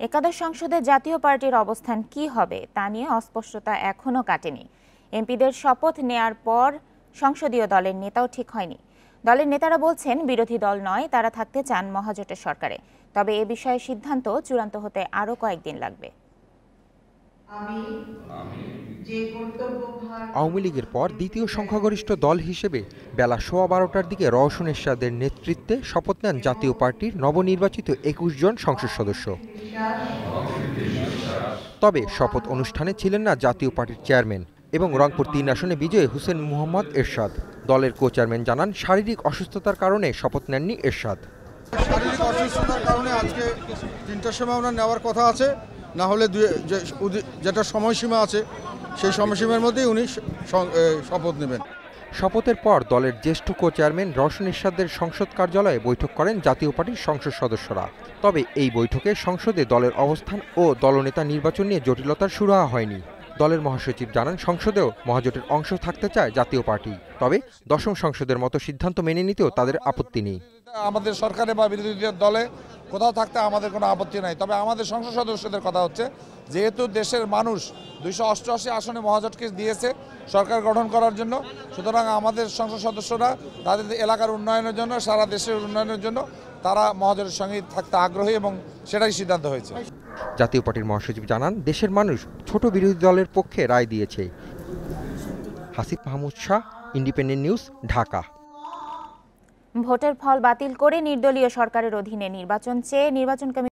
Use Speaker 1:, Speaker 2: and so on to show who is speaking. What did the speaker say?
Speaker 1: একাদশ সংসদে জাতীয় পার্টির অবস্থান কি হবে তা নিয়ে অস্পষ্টতা এখনও কাটেনি। এমপিদের শপথ নেয়ার পর সংসদীয় দলের নেতাও ঠিক হয়নি। দলের নেতারা বলছেন বিরোধী দল নয়, তারা থাকতে চান মহাজোটের সরকারে। তবে এ বিষয়ে সিদ্ধান্ত চূড়ান্ত হতে আরও কয়েকদিন লাগবে।
Speaker 2: আওয়ামী লীগের পর দ্বিতীয় সংখ্যাগরিষ্ঠ দল হিসেবে বেলা 12:15টার দিকে রওশন এরশাদের নেতৃত্বে শপথ নেন জাতীয় পার্টির নবনির্বাচিত 21 জন সংসদ সদস্য। তবে শপথ অনুষ্ঠানে ছিলেন না জাতীয় পার্টির চেয়ারম্যান এবং রংপুর 3 আসনে বিজয়ী হোসেন মোহাম্মদ এরশাদ। দলের কো চেয়ারম্যান জানান, শারীরিক অসুস্থতার কারণে শপথ নেননি এরশাদ।
Speaker 3: শারীরিক অসুস্থতার কারণে আজকে 3টার সময় ওনার নেওয়ার কথা আছে, না হলে যেটা সময়সীমা আছে সেই সময়সীমার মধ্যেই উনি শপথ নেবেন।
Speaker 2: শপথের পর দলের জ্যেষ্ঠ কো চেয়ারম্যান রওশন এরশাদের সংসদ কার্যালয়ে বৈঠক করেন জাতীয় পার্টির সংসদ সদস্যরা। তবে এই বৈঠকে সংসদে দলের অবস্থান ও দলনেতা নির্বাচন নিয়ে জটিলতার সুরাহা হয়নি। দলের মহাসচিব জানান, সংসদেও মহাজোটের অংশ থাকতে চায় জাতীয় পার্টি, তবে দশম সংসদের মতো সিদ্ধান্ত মেনে নিতেও তাদের আপত্তি নেই।
Speaker 4: আমাদের সরকারে বা বিরোধী দলে কোথাও থাকতে আমাদের কোনো আপত্তি নাই, তবে আমাদের সংসদ সদস্যদের কথা হচ্ছে, যেহেতু দেশের মানুষ 288 আসনে মহাজোটকে দিয়েছে সরকার গঠন করার জন্য, সুতরাং আমাদের সংসদ সদস্যরা তাদের এলাকার উন্নয়নের জন্য, সারা দেশের উন্নয়নের জন্য তারা মহাজোটের সঙ্গে থাকতে আগ্রহী এবং সেটাই সিদ্ধান্ত হয়েছে।
Speaker 2: জাতীয় পার্টির মহাসচিব জানান, দেশের মানুষ ছোট বিরোধী দলের পক্ষে রায় দিয়েছে। Hasib Mahmud Shah, independent news, Dhaka.
Speaker 1: ভোটের ফল বাতিল করে নির্দলীয় সরকারের অধীনে নির্বাচন চেয়ে নির্বাচন কমিশন